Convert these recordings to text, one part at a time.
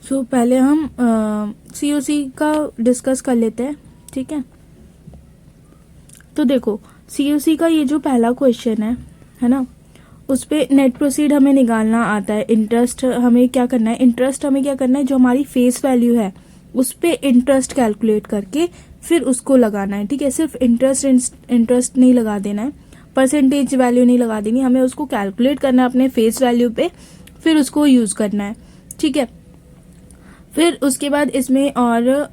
पहले हम COC का डिस्कस कर लेते हैं, ठीक है। तो देखो COC का ये जो पहला क्वेश्चन है ना, उस पे नेट प्रोसीड हमें निकालना आता है। इंटरेस्ट हमें क्या करना है, जो हमारी फेस वैल्यू है उस पे इंटरेस्ट कैलकुलेट करके फिर उसको लगाना है, ठीक है। सिर्फ इंटरेस्ट नहीं लगा देना है, परसेंटेज वैल्यू नहीं लगा देनी, हमें उसको कैलकुलेट करना है अपने फेस वैल्यू पे, फिर उसको यूज करना है, ठीक है। फिर उसके बाद इसमें और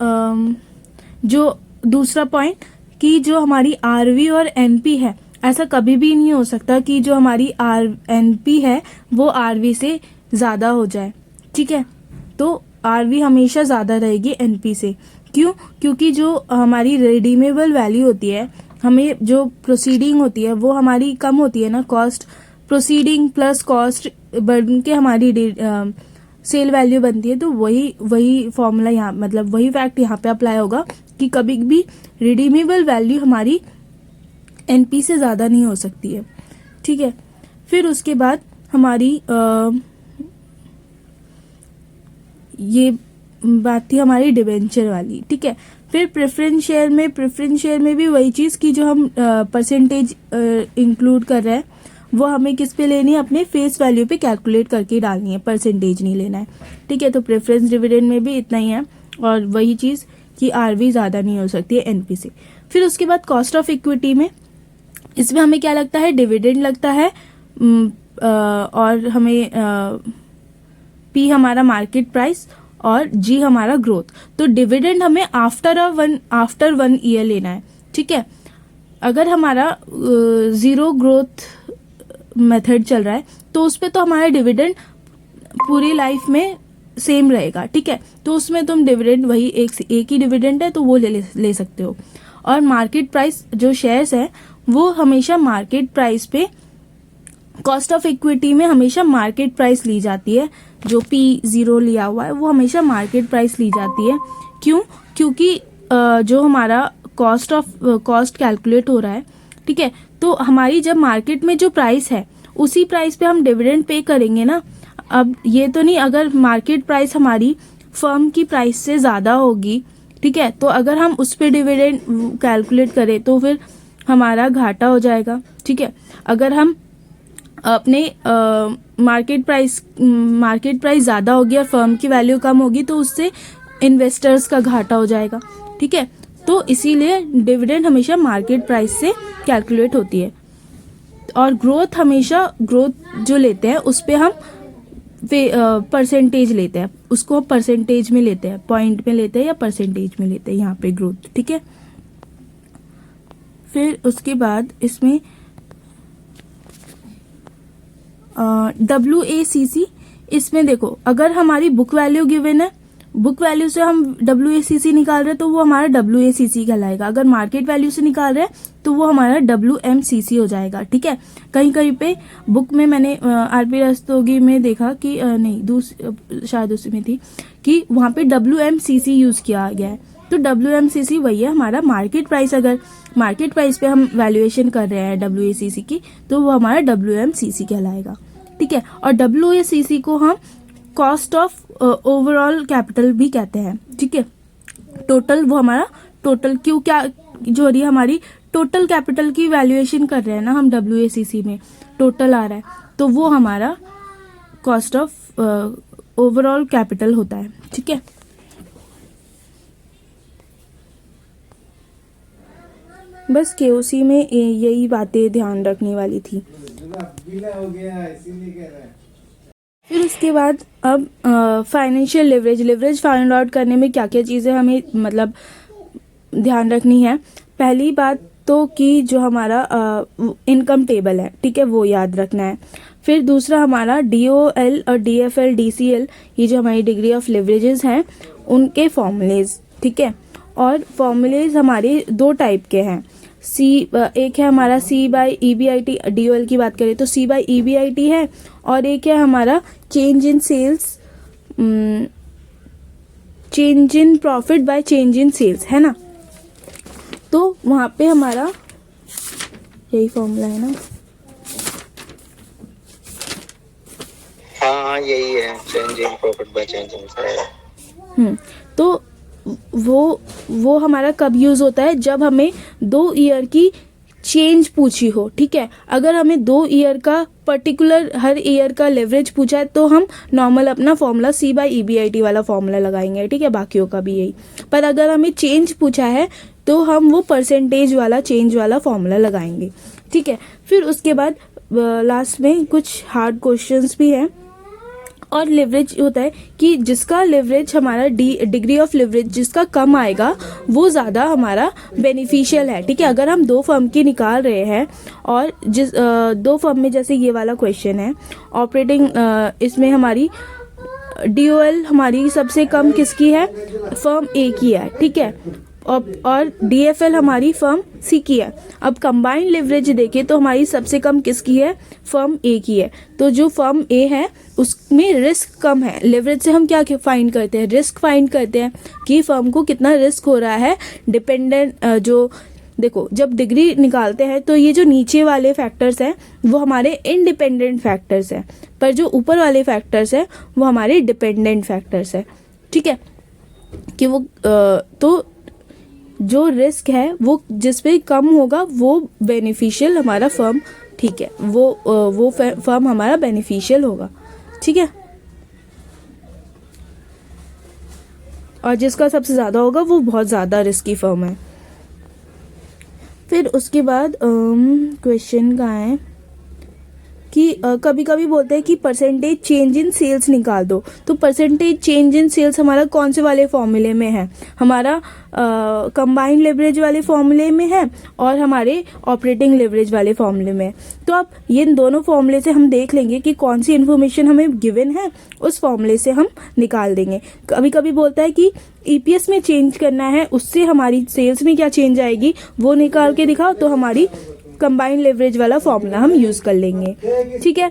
जो दूसरा पॉइंट कि जो हमारी RV और NP है, ऐसा कभी भी नहीं हो सकता कि जो हमारी NP है वो RV से ज़्यादा हो जाए, ठीक है। तो RV हमेशा ज़्यादा रहेगी NP से। क्यों? क्योंकि जो हमारी रिडीमेबल वैल्यू होती है, हमें जो प्रोसीडिंग होती है वो हमारी कम होती है ना, कॉस्ट प्रोसीडिंग प्लस कॉस्ट बन के हमारी सेल वैल्यू बनती है। तो वही फॉर्मूला यहाँ, मतलब वही फैक्ट यहाँ पे अप्लाई होगा कि कभी भी रिडीमेबल वैल्यू हमारी NP से ज़्यादा नहीं हो सकती है, ठीक है। फिर उसके बाद हमारी ये बात थी हमारी डिबेंचर वाली, ठीक है। फिर प्रेफरेंस शेयर में भी वही चीज़ कि जो हम परसेंटेज इंक्लूड कर रहे हैं वो हमें किस पे लेनी है, अपने फेस वैल्यू पे कैलकुलेट करके डालनी है, परसेंटेज नहीं लेना है, ठीक है। तो प्रेफरेंस डिविडेंड में भी इतना ही है, और वही चीज़ कि RV ज़्यादा नहीं हो सकती है NP से। फिर उसके बाद कॉस्ट ऑफ इक्विटी में, इसमें हमें क्या लगता है, डिविडेंड लगता है, और हमें P हमारा मार्केट प्राइस और G हमारा ग्रोथ। तो डिविडेंड हमें आफ्टर 1 ईयर लेना है, ठीक है। अगर हमारा 0 ग्रोथ मेथड चल रहा है तो उस पे तो हमारा डिविडेंड पूरी लाइफ में सेम रहेगा, ठीक है। तो उसमें तुम डिविडेंड वही एक ही डिविडेंड है तो वो ले सकते हो। और मार्केट प्राइस, जो शेयर्स है वो हमेशा मार्केट प्राइस पे, कॉस्ट ऑफ इक्विटी में हमेशा मार्केट प्राइस ली जाती है। जो P0 लिया हुआ है वो हमेशा मार्केट प्राइस ली जाती है। क्यों? क्योंकि जो हमारा कॉस्ट कैलकुलेट हो रहा है, ठीक है, तो हमारी जब मार्केट में जो प्राइस है उसी प्राइस पे हम डिविडेंड पे करेंगे ना। अब ये तो नहीं, अगर मार्केट प्राइस हमारी फर्म की प्राइस से ज़्यादा होगी, ठीक है, तो अगर हम उस पर डिविडेंड कैलकुलेट करें तो फिर हमारा घाटा हो जाएगा, ठीक है। अगर हम अपने मार्केट प्राइस ज़्यादा होगी और फर्म की वैल्यू कम होगी तो उससे इन्वेस्टर्स का घाटा हो जाएगा, ठीक है। तो इसीलिए डिविडेंड हमेशा मार्केट प्राइस से कैलकुलेट होती है। और ग्रोथ जो लेते हैं उस पे हम परसेंटेज लेते हैं, उसको परसेंटेज में लेते हैं, पॉइंट में लेते हैं या परसेंटेज में लेते हैं यहाँ पे ग्रोथ, ठीक है। फिर उसके बाद इसमें WACC, इसमें देखो अगर हमारी बुक वैल्यू गिवन है, बुक वैल्यू से हम WACC निकाल रहे हैं तो वो हमारा WACC कहलाएगा। अगर मार्केट वैल्यू से निकाल रहे हैं तो वो हमारा WMCC हो जाएगा, ठीक है। कहीं कहीं पे बुक में मैंने RP रस्तोगी में देखा कि नहीं, शायद उसी में थी कि वहाँ पे WMCC यूज किया गया है। तो WMCC वही है हमारा मार्केट प्राइस। अगर मार्केट प्राइस पे हम वैल्यूएशन कर रहे हैं WACC की तो वो हमारा WMCC कहलाएगा, ठीक है। और WACC को हम कॉस्ट ऑफ ओवरऑल कैपिटल भी कहते हैं, ठीक है। टोटल, वो हमारा टोटल, क्यों, क्या जो हो रही है हमारी टोटल कैपिटल की वैल्यूएशन कर रहे हैं ना हम WACC में, टोटल आ रहा है तो वो हमारा कॉस्ट ऑफ ओवरऑल कैपिटल होता है, ठीक है। बस KOC में यही बातें ध्यान रखने वाली थी। फिर उसके बाद अब फाइनेंशियल लिवरेज फाइंड आउट करने में क्या क्या चीज़ें हमें मतलब ध्यान रखनी है। पहली बात तो कि जो हमारा इनकम टेबल है, ठीक है, वो याद रखना है। फिर दूसरा हमारा DOL और DFL DCL, ये जो हमारी डिग्री ऑफ लिवरेजेस हैं उनके फॉर्मूलेज, ठीक है। और फॉर्मूलेज हमारे 2 टाइप के हैं। एक है हमारा C/EBIT, DOL की बात करें तो C/EBIT है, और एक है हमारा change in profit by change in sales, है ना। तो वहां पे हमारा यही फॉर्मूला है ना। हाँ यही है, change in profit by change in sales. तो वो हमारा कब यूज होता है, जब हमें 2 ईयर की चेंज पूछी हो, ठीक है। अगर हमें 2 ईयर का पर्टिकुलर हर ईयर का लेवरेज पूछा है तो हम नॉर्मल अपना फॉर्मूला C/EBIT वाला फॉर्मूला लगाएंगे, ठीक है, बाकियों का भी यही। पर अगर हमें चेंज पूछा है तो हम वो परसेंटेज वाला चेंज वाला फॉर्मूला लगाएंगे, ठीक है। फिर उसके बाद लास्ट में कुछ हार्ड क्वेश्चंस भी हैं। और लेवरेज होता है कि जिसका लेवरेज हमारा डिग्री ऑफ लेवरेज जिसका कम आएगा वो ज़्यादा हमारा बेनिफिशियल है, ठीक है। अगर हम 2 फर्म की निकाल रहे हैं और जिस 2 फर्म में, जैसे ये वाला क्वेश्चन है ऑपरेटिंग, इसमें हमारी DOL हमारी सबसे कम किसकी है, फर्म A की है, ठीक है। और DFL हमारी फर्म C की है। अब कंबाइंड लेवरेज देखें तो हमारी सबसे कम किसकी है, फर्म A की है। तो जो फर्म A है उसमें रिस्क कम है। लेवरेज से हम क्या फाइंड करते हैं, रिस्क फाइंड करते हैं कि फर्म को कितना रिस्क हो रहा है। डिपेंडेंट जो देखो, जब डिग्री निकालते हैं तो ये जो नीचे वाले फैक्टर्स हैं वो हमारे इंडिपेंडेंट फैक्टर्स हैं, पर जो ऊपर वाले फैक्टर्स हैं वो हमारे डिपेंडेंट फैक्टर्स हैं, ठीक है। कि वो तो जो रिस्क है वो जिस पे कम होगा वो बेनिफिशियल हमारा फर्म, ठीक है, वो फर्म हमारा बेनिफिशियल होगा, ठीक है। और जिसका सबसे ज़्यादा होगा वो बहुत ज़्यादा रिस्की फर्म है। फिर उसके बाद क्वेश्चन का है कि कभी कभी बोलते हैं कि परसेंटेज चेंज इन सेल्स निकाल दो। तो परसेंटेज चेंज इन सेल्स हमारा कौन से वाले फॉर्मूले में है, हमारा कंबाइंड लेवरेज वाले फॉर्मूले में है और हमारे ऑपरेटिंग लेवरेज वाले फॉर्मूले में। तो अब ये दोनों फॉर्मूले से हम देख लेंगे कि कौन सी इन्फॉर्मेशन हमें गिवन है, उस फॉर्मूले से हम निकाल देंगे। कभी कभी बोलता है कि EPS में चेंज करना है, उससे हमारी सेल्स में क्या चेंज आएगी वो निकाल के दिखाओ, तो हमारी कंबाइंड लेवरेज वाला फॉर्मूला हम यूज कर लेंगे, ठीक है।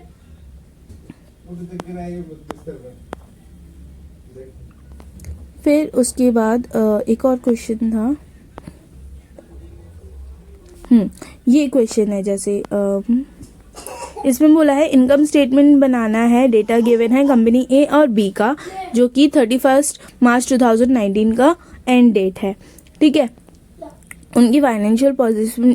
फिर उसके बाद एक और क्वेश्चन था, ये क्वेश्चन है जैसे इसमें बोला है इनकम स्टेटमेंट बनाना है, डेटा गिवन है कंपनी A और B का, जो कि 31 मार्च 2019 का एंड डेट है, ठीक है। उनकी फाइनेंशियल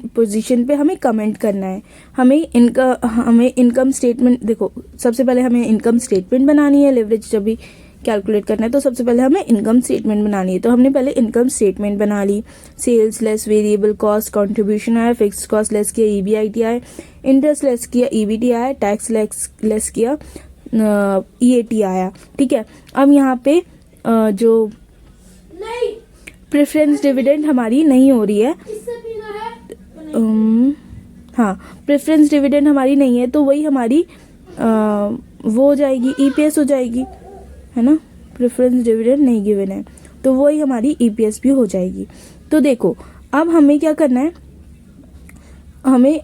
पोजीशन पे हमें कमेंट करना है। हमें इनकम स्टेटमेंट, देखो सबसे पहले हमें इनकम स्टेटमेंट बनानी है। लेवरेज जब भी कैलकुलेट करना है तो सबसे पहले हमें इनकम स्टेटमेंट बनानी है। तो हमने पहले इनकम स्टेटमेंट बना ली। Sales less variable cost, contribution आया, फिक्स्ड कॉस्ट लेस किया, EBIT आया, इंटरेस्ट लेस किया, EBT आया, टैक्स लेस किया, EAT आया, ठीक है। अब यहाँ पे जो प्रेफरेंस डिविडेंड हमारी नहीं हो रही है, हाँ प्रेफरेंस डिविडेंड हमारी नहीं है, तो वही हमारी वो हो जाएगी, EPS हो जाएगी, है ना। प्रेफरेंस डिविडेंड नहीं गिवन है तो वही हमारी EPS भी हो जाएगी। तो देखो अब हमें क्या करना है, हमें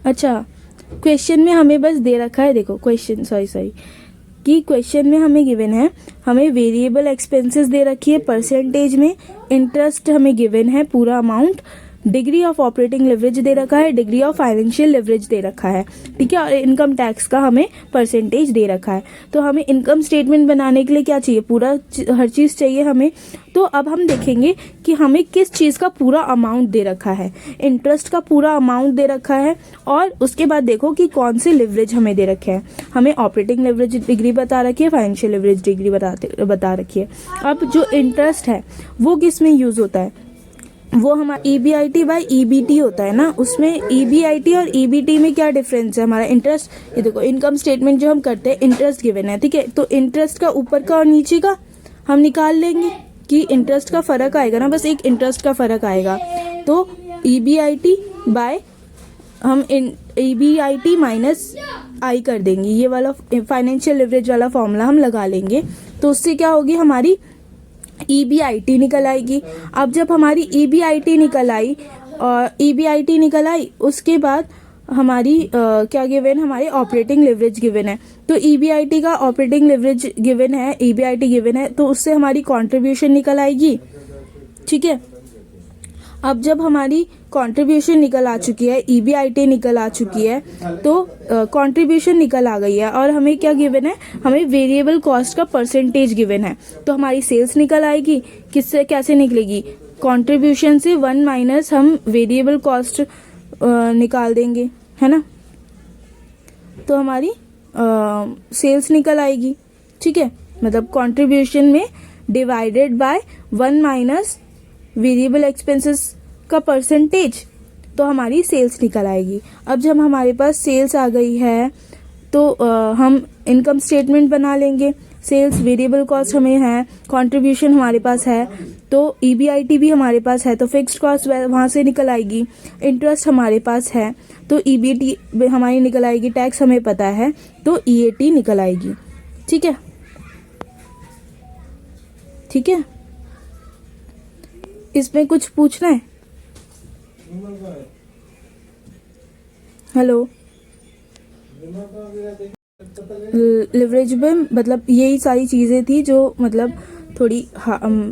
अच्छा क्वेश्चन में हमें बस दे रखा है, देखो क्वेश्चन सॉरी कि क्वेश्चन में हमें गिवन है, हमें वेरिएबल एक्सपेंसेस दे रखी है परसेंटेज में, इंटरेस्ट हमें गिवन है पूरा amount, degree of operating leverage दे रखा है, डिग्री ऑफ फाइनेंशियल लेवरेज दे रखा है, ठीक है। और इनकम टैक्स का हमें परसेंटेज दे रखा है। तो हमें इनकम स्टेटमेंट बनाने के लिए क्या चाहिए, पूरा हर चीज़ चाहिए हमें। तो अब हम देखेंगे कि हमें किस चीज़ का पूरा अमाउंट दे रखा है। इंटरेस्ट का पूरा अमाउंट दे रखा है और उसके बाद देखो कि कौन से लेवरेज हमें दे रखे हैं। हमें ऑपरेटिंग लेवरेज डिग्री बता रखी है, फाइनेंशियल लेवरेज डिग्री बता रखी है। अब जो इंटरेस्ट है वो किस में यूज़ होता है, वो हमारा EBIT/EBT होता है ना। उसमें EBIT और EBT में क्या डिफरेंस है, हमारा इंटरेस्ट, ये देखो इनकम स्टेटमेंट जो हम करते हैं इंटरेस्ट गिवन है, ठीक है। तो इंटरेस्ट का ऊपर का और नीचे का हम निकाल लेंगे कि इंटरेस्ट का फर्क आएगा ना, बस एक इंटरेस्ट का फर्क आएगा। तो EBIT बाय हम EBIT माइनस I कर देंगे, ये वाला फाइनेंशियल लेवरेज वाला फॉर्मूला हम लगा लेंगे। तो उससे क्या होगी, हमारी EBIT निकल आएगी। अब जब हमारी EBIT निकल आई और EBIT निकल आई उसके बाद हमारी क्या गिवन, हमारे ऑपरेटिंग लेवरेज गिवन है। तो EBIT का ऑपरेटिंग लेवरेज गिवन है, EBIT गिवन है, तो उससे हमारी कंट्रीब्यूशन निकल आएगी, ठीक है। अब जब हमारी कंट्रीब्यूशन निकल आ चुकी है, ईबीआईटी निकल आ चुकी है, तो कंट्रीब्यूशन निकल आ गई है और हमें क्या गिवन है, हमें वेरिएबल कॉस्ट का परसेंटेज गिवन है। तो हमारी सेल्स निकल आएगी, किससे कैसे निकलेगी, कंट्रीब्यूशन से 1 माइनस हम वेरिएबल कॉस्ट निकाल देंगे, है ना। तो हमारी सेल्स निकल आएगी, ठीक है। मतलब कंट्रीब्यूशन में divided by 1 minus variable expenses का परसेंटेज, तो हमारी सेल्स निकल आएगी। अब जब हमारे पास सेल्स आ गई है तो हम इनकम स्टेटमेंट बना लेंगे। सेल्स, वेरिएबल कॉस्ट हमें है, कंट्रीब्यूशन हमारे पास है, तो ईबीआईटी भी हमारे पास है, तो फिक्स्ड कॉस्ट वहाँ से निकल आएगी। इंटरेस्ट हमारे पास है तो ईबीटी हमारी निकल आएगी। टैक्स हमें पता है तो ईएटी निकल आएगी, ठीक है। ठीक है, इसमें कुछ पूछना है? हेलो, लिवरेज में मतलब यही सारी चीजें थी जो मतलब थोड़ी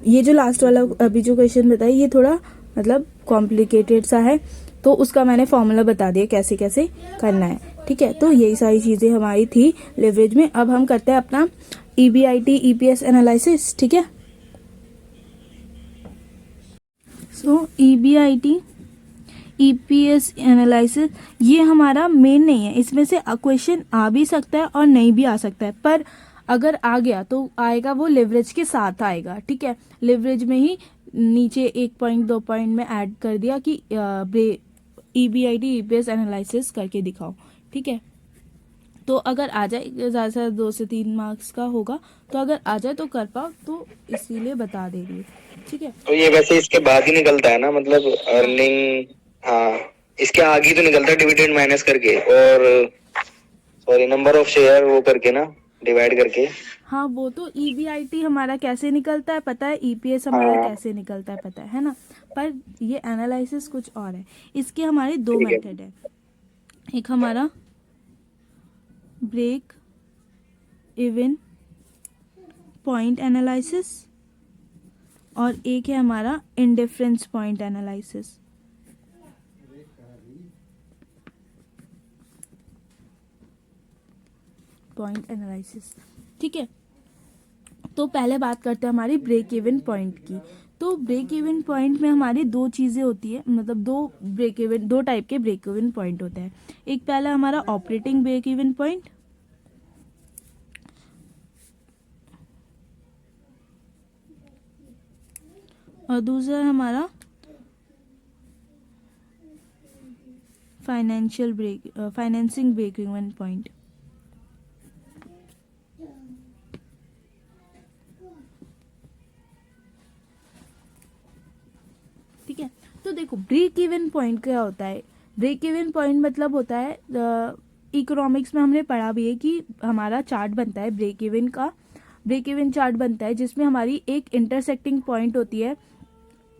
ये जो लास्ट वाला अभी जो क्वेश्चन बताया ये थोड़ा मतलब कॉम्प्लिकेटेड सा है, तो उसका मैंने फॉर्मूला बता दिया कैसे कैसे करना है, ठीक है। तो यही सारी चीजें हमारी थी लिवरेज में। अब हम करते हैं अपना ईबीआईटी ईपीएस एनालिसिस, ठीक है। सो ईबीआईटी ईपीएस एनालिसिस ये हमारा मेन नहीं है, इसमें से क्वेश्चन आ भी सकता है और नहीं भी आ सकता है, पर अगर आ गया तो आएगा वो लिवरेज के साथ आएगा, ठीक है। लिवरेज में ही नीचे 1 पॉइंट 2 पॉइंट में ऐड कर दिया कि ईबीआईटी ईपीएस एनालिसिस करके दिखाओ, ठीक है। तो अगर आ जाए, ज़्यादा से 2 से 3 मार्क्स का होगा, तो अगर आ जाए तो कर पाओ, तो इसीलिए बता दे रही है, ठीक है। तो ये वैसे इसके बाद ही निकलता है ना, मतलब अर्निंग, हाँ इसके आगे तो निकलता है डिविडेंड माइनस करके, और सॉरी नंबर ऑफ शेयर वो करके ना, डिवाइड करके। हाँ, वो तो ईबीआईटी हमारा कैसे निकलता है पता है, ईपीएस हमारा हाँ। कैसे निकलता है पता है ना। पर ये एनालिसिस कुछ और है। इसके हमारे 2 ठीक है। मेथड है, एक हमारा ब्रेक इवन पॉइंट एनालिसिस और एक है हमारा indifference point analysis. Point analysis, ठीक है। तो पहले बात करते हैं हमारी ब्रेक इवन पॉइंट की। तो ब्रेक इवन पॉइंट में हमारी 2 चीज़ें होती है, मतलब 2 टाइप के ब्रेक इवन पॉइंट होते हैं। एक पहला हमारा ऑपरेटिंग ब्रेक इवन पॉइंट, और दूसरा है हमारा फाइनेंसिंग ब्रेक इवन पॉइंट। ठीक है, तो देखो ब्रेक इवन पॉइंट क्या होता है। ब्रेक इवन पॉइंट मतलब होता है, इकोनॉमिक्स में हमने पढ़ा भी है कि हमारा चार्ट बनता है ब्रेक इवन का। ब्रेक इवन चार्ट बनता है जिसमें हमारी एक इंटरसेक्टिंग पॉइंट होती है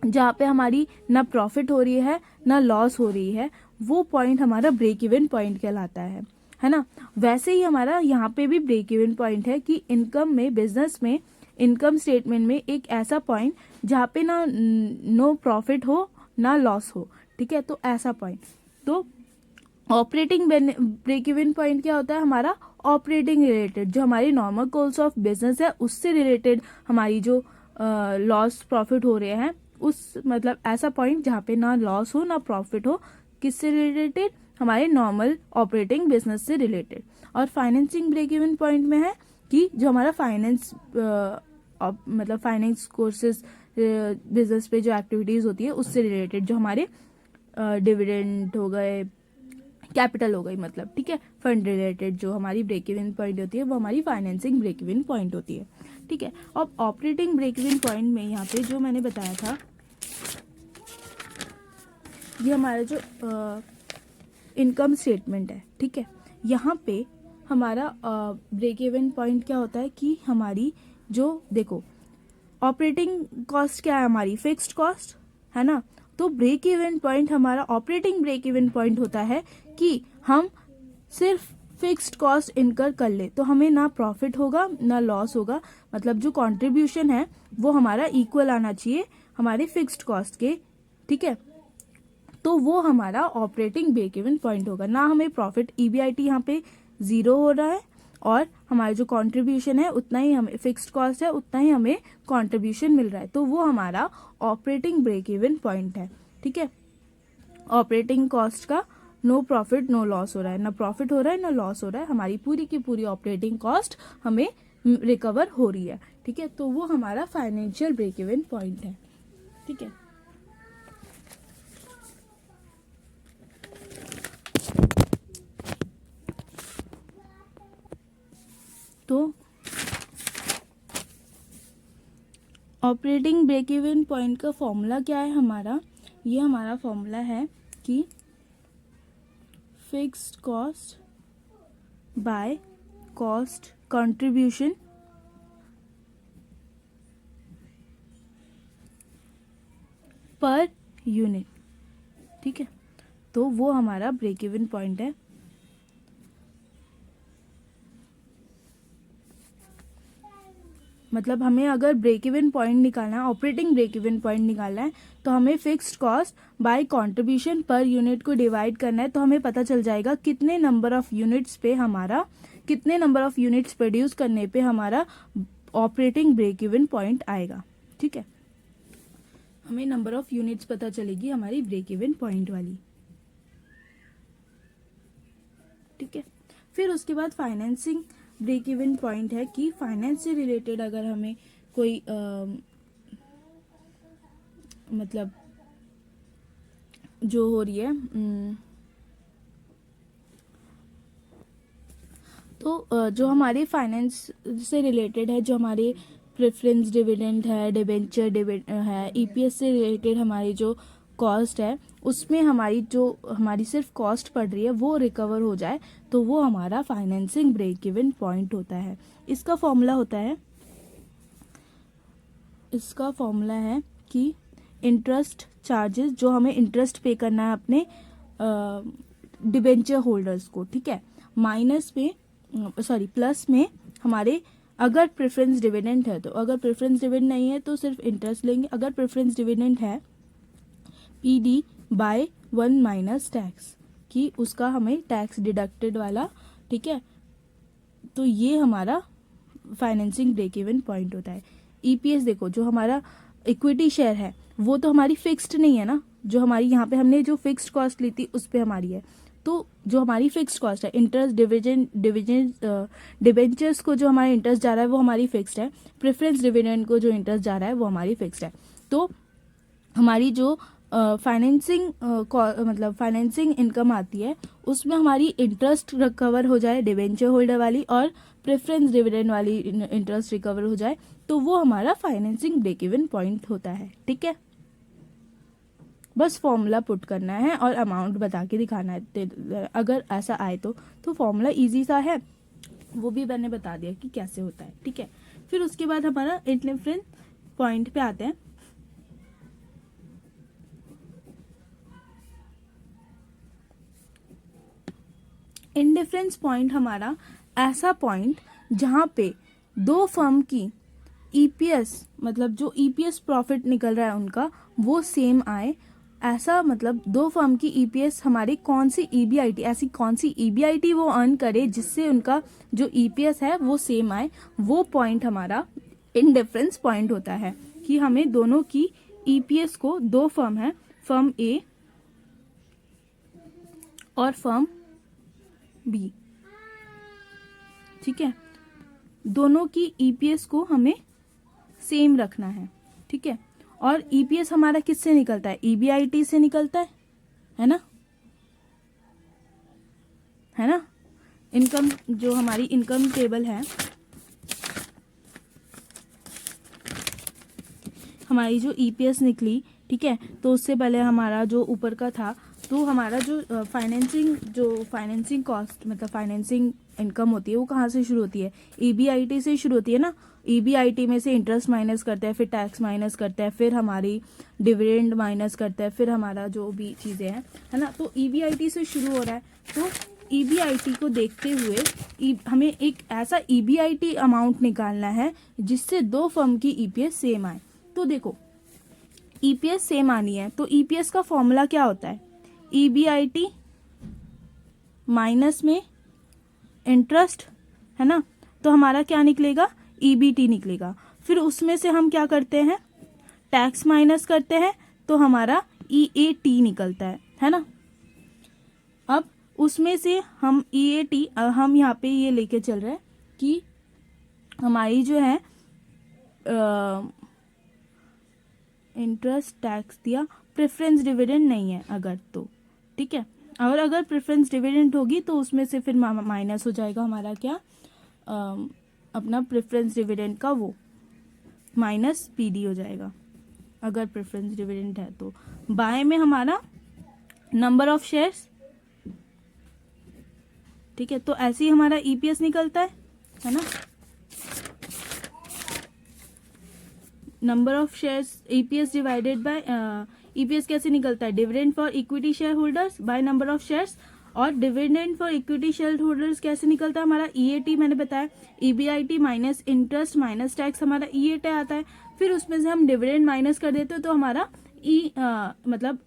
जहाँ पे हमारी ना प्रॉफिट हो रही है ना लॉस हो रही है, वो पॉइंट हमारा ब्रेक इवन पॉइंट कहलाता है ना। वैसे ही हमारा यहाँ पे भी ब्रेक इवन पॉइंट है कि इनकम में, बिजनेस में, इनकम स्टेटमेंट में एक ऐसा पॉइंट जहाँ पे ना नो प्रॉफिट हो ना लॉस हो, ठीक है। तो ऐसा पॉइंट। तो ऑपरेटिंग ब्रेक इवन पॉइंट क्या होता है, हमारा ऑपरेटिंग रिलेटेड, जो हमारी नॉर्मल कोर्स ऑफ बिजनेस है उससे रिलेटेड हमारी जो लॉस प्रॉफिट हो रहे हैं, उस मतलब ऐसा पॉइंट जहाँ पे ना लॉस हो ना प्रॉफिट हो, किससे रिलेटेड, हमारे नॉर्मल ऑपरेटिंग बिजनेस से रिलेटेड। और फाइनेंसिंग ब्रेक इवन पॉइंट में है कि जो हमारा फाइनेंस मतलब फाइनेंस कोर्सेज बिजनेस पे जो एक्टिविटीज होती है उससे रिलेटेड, जो हमारे डिविडेंड हो गए, कैपिटल हो गई, मतलब ठीक है, फंड रिलेटेड जो हमारी ब्रेक इवन पॉइंट होती है वो हमारी फाइनेंसिंग ब्रेक इवन पॉइंट होती है, ठीक है। अब ऑपरेटिंग ब्रेक इवन पॉइंट में यहाँ पे जो मैंने बताया था, ये हमारा जो इनकम स्टेटमेंट है, ठीक है। यहाँ पे हमारा ब्रेक इवन पॉइंट क्या होता है कि हमारी जो, देखो ऑपरेटिंग कॉस्ट क्या है, हमारी फिक्स्ड कॉस्ट है ना। तो ब्रेक इवन पॉइंट हमारा ऑपरेटिंग ब्रेक इवन पॉइंट होता है कि हम सिर्फ फिक्स्ड कॉस्ट इनकर कर ले, तो हमें ना प्रॉफिट होगा ना लॉस होगा, मतलब जो कंट्रीब्यूशन है वो हमारा इक्वल आना चाहिए हमारे फिक्स्ड कॉस्ट के ठीक है, तो वो हमारा ऑपरेटिंग ब्रेक इवन पॉइंट होगा। ना हमें प्रॉफिट EBIT यहाँ पे 0 हो रहा है और हमारा जो कंट्रीब्यूशन है उतना ही, हमें फिक्स्ड कॉस्ट है उतना ही हमें कंट्रीब्यूशन मिल रहा है, तो वो हमारा ऑपरेटिंग ब्रेक इवन पॉइंट है। ठीक है, ऑपरेटिंग कॉस्ट का नो प्रॉफिट नो लॉस हो रहा है, ना प्रॉफिट हो रहा है ना लॉस हो रहा है, हमारी पूरी की पूरी ऑपरेटिंग कॉस्ट हमें रिकवर हो रही है। ठीक है, तो वो हमारा फाइनेंशियल ब्रेक इवन पॉइंट है। ठीक है, तो ऑपरेटिंग ब्रेक इवन पॉइंट का फॉर्मूला क्या है हमारा, ये हमारा फॉर्मूला है कि fixed cost by cost contribution per unit. ठीक है, तो वो हमारा ब्रेक इवन पॉइंट है। मतलब हमें अगर ब्रेक इवन पॉइंट निकालना है, ऑपरेटिंग ब्रेक इवन पॉइंट निकालना है, तो हमें fixed cost by contribution per unit को डिवाइड करना है, तो हमें पता चल जाएगा कितने नंबर ऑफ यूनिट्स पे हमारा, कितने नंबर ऑफ यूनिट्स प्रोड्यूस करने पे हमारा ऑपरेटिंग ब्रेक इवन पॉइंट आएगा। ठीक है, हमें नंबर ऑफ यूनिट्स पता चलेगी हमारी ब्रेक इवन पॉइंट वाली। ठीक है, फिर उसके बाद फाइनेंसिंग ब्रेक इवन पॉइंट है कि फाइनेंस से रिलेटेड अगर हमें कोई मतलब जो हो रही है तो जो हमारे फाइनेंस से रिलेटेड है, जो हमारे प्रेफरेंस डिविडेंड है, डिबेंचर है, EPS से रिलेटेड हमारी जो कॉस्ट है, उसमें हमारी जो हमारी सिर्फ कॉस्ट पड़ रही है वो रिकवर हो जाए, तो वो हमारा फाइनेंसिंग ब्रेक इवन पॉइंट होता है। इसका फॉर्मूला होता है, इसका फॉर्मूला है कि इंटरेस्ट चार्जेस, जो हमें इंटरेस्ट पे करना है अपने डिबेंचर होल्डर्स को, ठीक है, माइनस में प्लस में हमारे अगर प्रेफरेंस डिविडेंड है, तो अगर प्रेफरेंस डिविडेंड नहीं है तो सिर्फ इंटरेस्ट लेंगे, अगर प्रेफरेंस डिविडेंड है PD बाय 1 माइनस टैक्स, कि उसका हमें टैक्स डिडक्टेड वाला। ठीक है, तो ये हमारा फाइनेंसिंग ब्रेक इवन पॉइंट होता है। EPS देखो, जो हमारा इक्विटी शेयर है वो तो हमारी फिक्स्ड नहीं है ना, जो हमारी यहाँ पे हमने जो फिक्स्ड कॉस्ट ली थी उस पे हमारी है, तो जो हमारी फिक्स्ड कॉस्ट है, इंटरेस्ट डिबेंचर्स को जो हमारा इंटरेस्ट जा रहा है वो हमारी फिक्स्ड है, प्रेफरेंस डिविडेंड को जो इंटरेस्ट जा रहा है वो हमारी फिक्स्ड है। तो हमारी जो फाइनेंसिंग मतलब फाइनेंसिंग इनकम आती है उसमें हमारी इंटरेस्ट रिकवर हो जाए डिवेंचर होल्डर वाली, और प्रेफरेंस डिविडेंड वाली इंटरेस्ट रिकवर हो जाए, तो वो हमारा फाइनेंसिंग ब्रेक इवन पॉइंट होता है। ठीक है, बस फॉर्मूला पुट करना है और अमाउंट बता के दिखाना है, अगर ऐसा आए तो फॉर्मूला इजी सा है, वो भी मैंने बता दिया कि कैसे होता है। ठीक है, फिर उसके बाद हमारा इंडिफरेंस पॉइंट पे आते हैं। इंडिफरेंस पॉइंट हमारा ऐसा पॉइंट जहां पे दो फर्म की EPS, मतलब जो EPS प्रॉफिट निकल रहा है उनका वो सेम आए, ऐसा मतलब दो फर्म की EPS हमारी कौन सी EBIT, ऐसी कौन सी EBIT वो अर्न करे जिससे उनका जो EPS है वो सेम आए, वो पॉइंट हमारा इंडिफरेंस पॉइंट होता है। कि हमें दोनों की EPS को, दो फर्म है, फर्म A और फर्म B, ठीक है, दोनों की EPS को हमें सेम रखना है। ठीक है, और EPS हमारा किससे निकलता है, EBIT से निकलता है ना, है ना। इनकम, जो हमारी इनकम टेबल है, हमारी जो EPS निकली, ठीक है, तो उससे पहले हमारा जो ऊपर का था, तो हमारा जो फाइनेंसिंग कॉस्ट मतलब फाइनेंसिंग इनकम होती है वो कहाँ से शुरू होती है, EBIT से शुरू होती है ना। EBIT में से इंटरेस्ट माइनस करते हैं, फिर टैक्स माइनस करते हैं, फिर हमारी डिविडेंड माइनस करते हैं, फिर हमारा जो भी चीजें हैं, है ना। तो EBIT से शुरू हो रहा है, तो EBIT को देखते हुए हमें एक ऐसा EBIT अमाउंट निकालना है जिससे दो फर्म की EPS सेम आए। तो देखो, ईपीएस सेम आनी है, तो ईपीएस का फॉर्मूला क्या होता है, ईबीआईटी माइनस में इंटरेस्ट, है ना, तो हमारा क्या निकलेगा, ईबीटी निकलेगा। फिर उसमें से हम क्या करते हैं, टैक्स माइनस करते हैं, तो हमारा ईएटी निकलता है ना। अब उसमें से हम ईएटी, हम यहाँ पे ये लेके चल रहे हैं कि हमारी जो है इंटरेस्ट टैक्स दिया, प्रेफरेंस डिविडेंड नहीं है अगर, तो ठीक है। और अगर प्रेफरेंस डिविडेंड होगी तो उसमें से फिर माइनस हो जाएगा हमारा क्या, अपना प्रेफरेंस डिविडेंड का वो माइनस पीडी हो जाएगा अगर प्रेफरेंस डिविडेंड है तो। बाय में हमारा नंबर ऑफ शेयर्स, ठीक है, तो ऐसे ही हमारा ईपीएस निकलता है ना। Number of shares EPS divided by, EPS कैसे निकलता है, dividend for equity share holders by number of shares, और dividend for equity share holders कैसे निकलता है हमारा, ईएटी मैंने बताया, EBIT minus interest minus tax हमारा ईएटी आता है। फिर उसमें से हम डिविडेंड माइनस कर देते हैं तो हमारा मतलब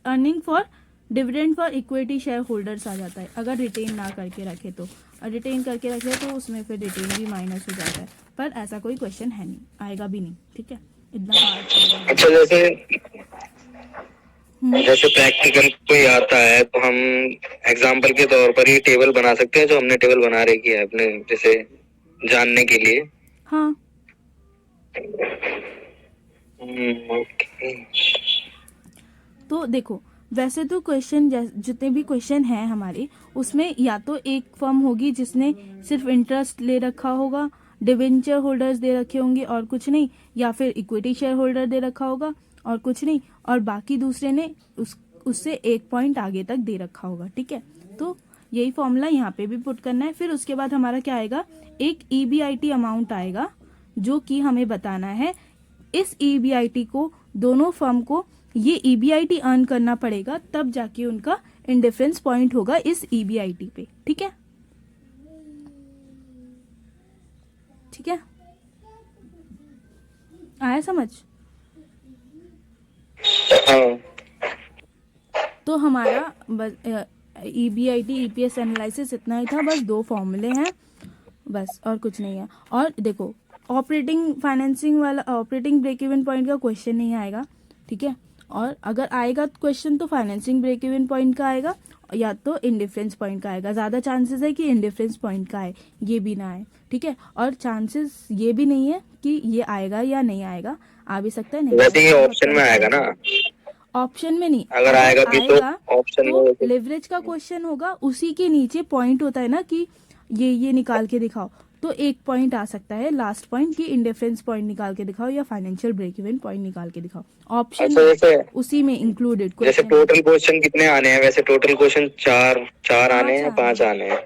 earning for dividend for equity share holders आ जाता है, अगर रिटेन ना करके रखे तो। रिटेन करके रखे तो उसमें फिर रिटेन भी माइनस हो जाता है, पर ऐसा कोई क्वेश्चन है नहीं, आएगा भी नहीं, ठीक है, इतना हार्ड। अच्छा, जैसे प्रैक्टिकल कोई आता है तो हम एग्जाम्पल के तौर पर ये टेबल बना सकते हैं, जो हमने टेबल बना रखी है अपने, जैसे जानने के लिए। हाँ, ओके। तो देखो, वैसे तो क्वेश्चन जितने भी क्वेश्चन हैं हमारे, उसमें या तो एक फर्म होगी जिसने सिर्फ इंटरेस्ट ले रखा होगा, डिवेंचर होल्डर्स दे रखे होंगे और कुछ नहीं, या फिर इक्विटी शेयर होल्डर दे रखा होगा और कुछ नहीं, और बाकी दूसरे ने उससे एक पॉइंट आगे तक दे रखा होगा, ठीक है। तो यही फॉर्मूला यहाँ पे भी पुट करना है। फिर उसके बाद हमारा क्या आएगा, एक ईबीआईटी अमाउंट आएगा जो कि हमें बताना है। इस ईबीआईटी को दोनों फर्म को ये ईबीआईटी अर्न करना पड़ेगा, तब जाके उनका इंडिफरेंस पॉइंट होगा इस ईबीआईटी पे, ठीक है, ठीक है, आया समझ। तो हमारा बस ईबीआईटी ईपीएस एनालिसिस इतना ही था, बस 2 फॉर्मूले हैं बस, और कुछ नहीं है। और देखो, ऑपरेटिंग फाइनेंसिंग वाला, ऑपरेटिंग ब्रेक इवन पॉइंट का क्वेश्चन नहीं आएगा, ठीक है। और अगर आएगा क्वेश्चन तो फाइनेंसिंग ब्रेक इवन पॉइंट का आएगा, या तो इंडिफरेंस पॉइंट का आएगा। ज़्यादा चांसेस है कि इंडिफरेंस पॉइंट का आए, ये भी ना आए, ठीक है। और चांसेस ये भी नहीं है कि ये आएगा या नहीं आएगा, आ भी सकता है, नहीं वैसे ये आएगा, ऑप्शन में आएगा ना, ऑप्शन में नहीं, अगर आएगा भी तो ऑप्शन तो में। लेवरेज का क्वेश्चन होगा, उसी के नीचे पॉइंट होता है ना कि ये निकाल के दिखाओ, तो एक पॉइंट आ सकता है लास्ट पॉइंट की इंडिफरेंस पॉइंट निकाल के दिखाओ या फाइनेंशियल ब्रेक इवन पॉइंट निकाल के दिखाओ, ऑप्शन अच्छा, जैसे उसी में इंक्लूडेड जैसे क्वेश्चन। टोटल क्वेश्चन कितने आने हैं, वैसे टोटल क्वेश्चन चार आने हैं या 5 आने हैं,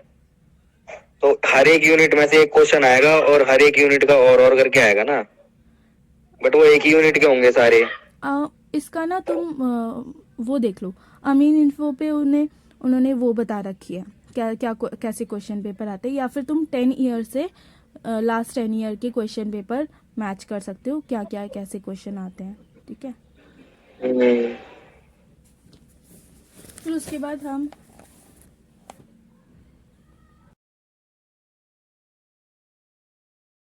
तो हर एक यूनिट में से एक क्वेश्चन आएगा और हर एक यूनिट का और करके आएगा ना, बट वो एक ही यूनिट के होंगे सारे। इसका ना तुम वो देख लो, अमीन इन्फो पे उन्होंने वो बता रखी है क्या कैसे क्वेश्चन पेपर आते हैं, या फिर तुम 10 ईयर से लास्ट 10 ईयर के क्वेश्चन पेपर मैच कर सकते हो, क्या क्या कैसे क्वेश्चन आते हैं, ठीक है। फिर उसके बाद हम